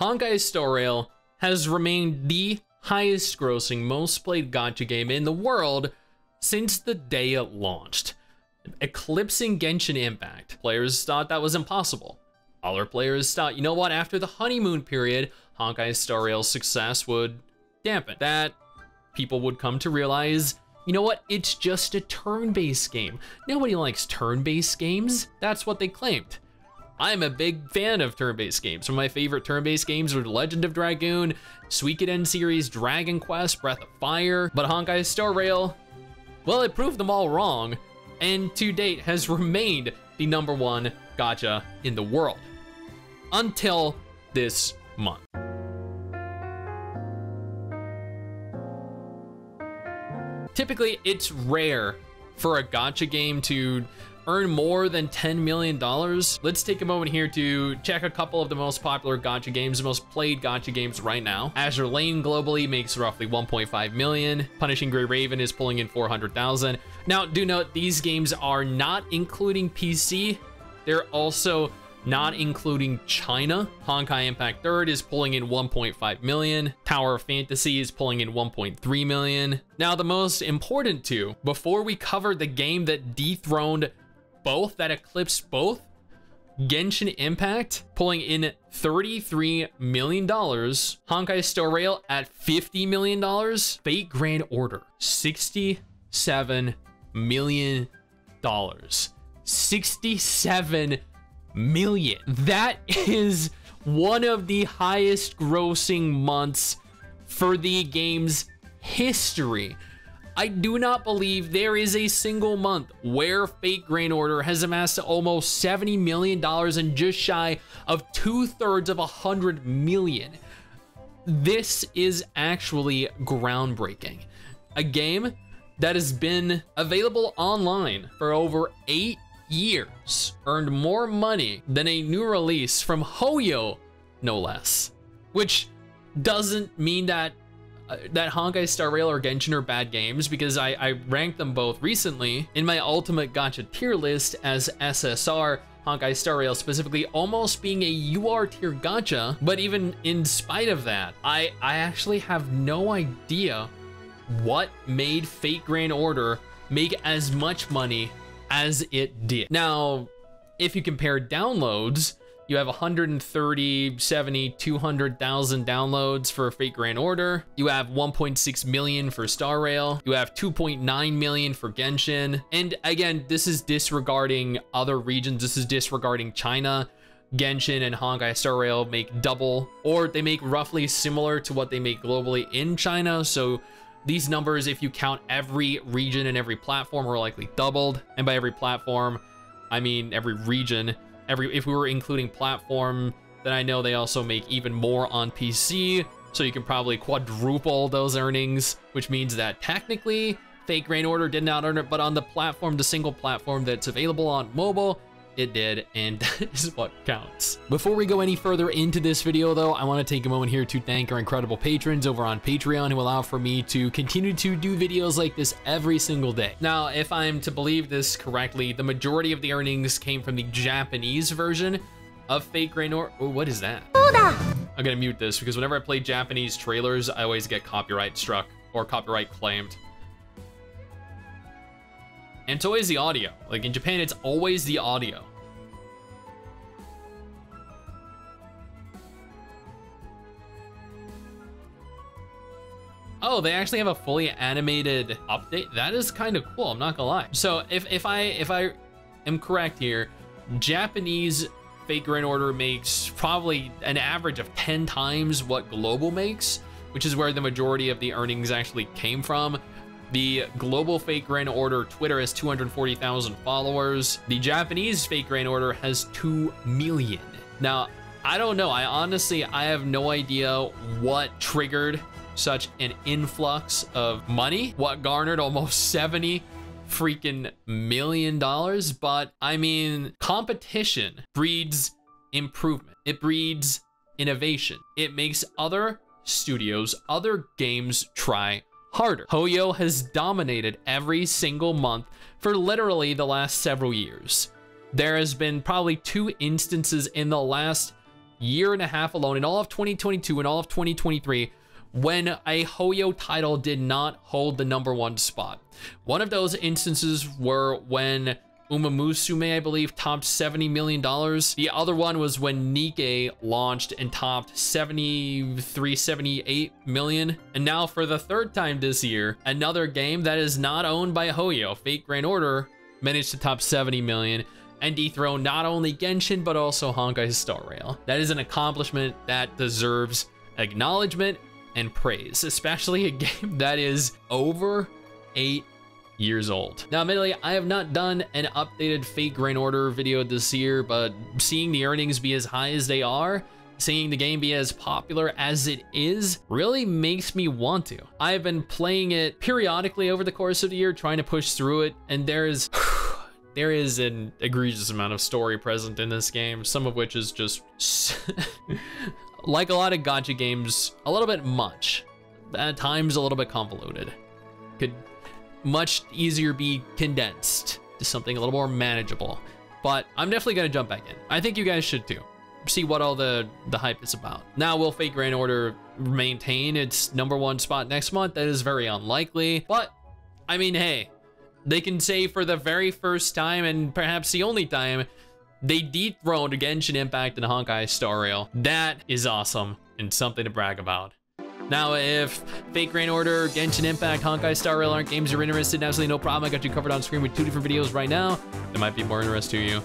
Honkai Star Rail has remained the highest grossing, most played gacha game in the world since the day it launched, eclipsing Genshin Impact. Players thought that was impossible. Other players thought, you know what, after the honeymoon period, Honkai Star Rail's success would dampen. That people would come to realize, you know what, it's just a turn-based game. Nobody likes turn-based games. That's what they claimed. I'm a big fan of turn-based games. Some of my favorite turn-based games were Legend of Dragoon, Suikoden series, Dragon Quest, Breath of Fire, but Honkai Star Rail, well, it proved them all wrong, and to date has remained the #1 gacha in the world. Until this month. Typically, it's rare for a gacha game to earn more than $10 million. Let's take a moment here to check a couple of the most popular gacha games, the most played gacha games right now. Azure Lane globally makes roughly 1.5 million. Punishing Gray Raven is pulling in 400,000. Now, do note, these games are not including PC. They're also not including China. Honkai Impact 3rd is pulling in 1.5 million. Tower of Fantasy is pulling in 1.3 million. Now, the most important two, before we cover the game that dethroned both, that eclipsed both, Genshin Impact pulling in $33 million, Honkai Star Rail at $50 million, Fate Grand Order, $67 million. 67 million. That is one of the highest grossing months for the game's history. I do not believe there is a single month where Fate Grand Order has amassed almost $70 million and just shy of 2/3 of 100 million. This is actually groundbreaking. A game that has been available online for over 8 years earned more money than a new release from Hoyo, no less. Which doesn't mean that Honkai Star Rail or Genshin are bad games, because I ranked them both recently in my ultimate gacha tier list as SSR, Honkai Star Rail specifically almost being a UR tier gacha. But even in spite of that, I actually have no idea what made Fate Grand Order make as much money as it did. Now, if you compare downloads, you have 130, 70, 200,000 downloads for Fate Grand Order. You have 1.6 million for Star Rail. You have 2.9 million for Genshin. And again, this is disregarding other regions. This is disregarding China. Genshin and Honkai Star Rail make double, or they make roughly similar to what they make globally in China. So these numbers, if you count every region and every platform, are likely doubled. And by every platform, I mean every region. If we were including platform, then I know they also make even more on PC. So you can probably quadruple those earnings, which means that technically Fate Grand Order did not earn it, but on the platform, the single platform that's available on mobile, it did, and that is what counts. Before we go any further into this video though, I want to take a moment here to thank our incredible patrons over on Patreon who allow for me to continue to do videos like this every single day. Now, if I'm to believe this correctly, the majority of the earnings came from the Japanese version of Fate Grand Order. Oh, what is that? I'm gonna mute this because whenever I play Japanese trailers, I always get copyright struck or copyright claimed. And it's always the audio. Like in Japan, it's always the audio. Oh, they actually have a fully animated update. That is kind of cool, I'm not gonna lie. So if I am correct here, Japanese Fate Grand Order makes probably an average of 10 times what global makes, which is where the majority of the earnings actually came from. The global Fate Grand Order Twitter has 240,000 followers. The Japanese Fate Grand Order has 2 million. Now, I don't know. I have no idea what triggered such an influx of money, what garnered almost 70 freaking million dollars. But I mean, competition breeds improvement. It breeds innovation. It makes other studios, other games try harder. Hoyo has dominated every single month for literally the last several years. There has been probably 2 instances in the last year and a half alone, in all of 2022 and all of 2023, when a Hoyo title did not hold the #1 spot. One of those instances were when Uma Musume, I believe, topped $70 million. The other one was when Nikke launched and topped 78 million. And now for the third time this year, another game that is not owned by Hoyo, Fate Grand Order, managed to top 70 million and dethrone not only Genshin, but also Honkai Star Rail. That is an accomplishment that deserves acknowledgement and praise, especially a game that is over 8 years old. Now, admittedly, I have not done an updated Fate Grand Order video this year, but seeing the earnings be as high as they are, seeing the game be as popular as it is, really makes me want to. I've been playing it periodically over the course of the year, trying to push through it, and there is an egregious amount of story present in this game, some of which is just like a lot of gacha games, a little bit much, at times a little bit convoluted. Could much easier be condensed to something a little more manageable, but I'm definitely gonna jump back in. I think you guys should too. See what all the hype is about. Now, will Fate Grand Order maintain its #1 spot next month? That is very unlikely, but I mean, hey, they can say for the very first time, and perhaps the only time, they dethroned Genshin Impact and Honkai Star Rail. That is awesome and something to brag about. Now, if Fate Grand Order, Genshin Impact, Honkai Star Rail aren't games you're interested in, absolutely no problem. I got you covered on screen with 2 different videos right now that might be more interest to you.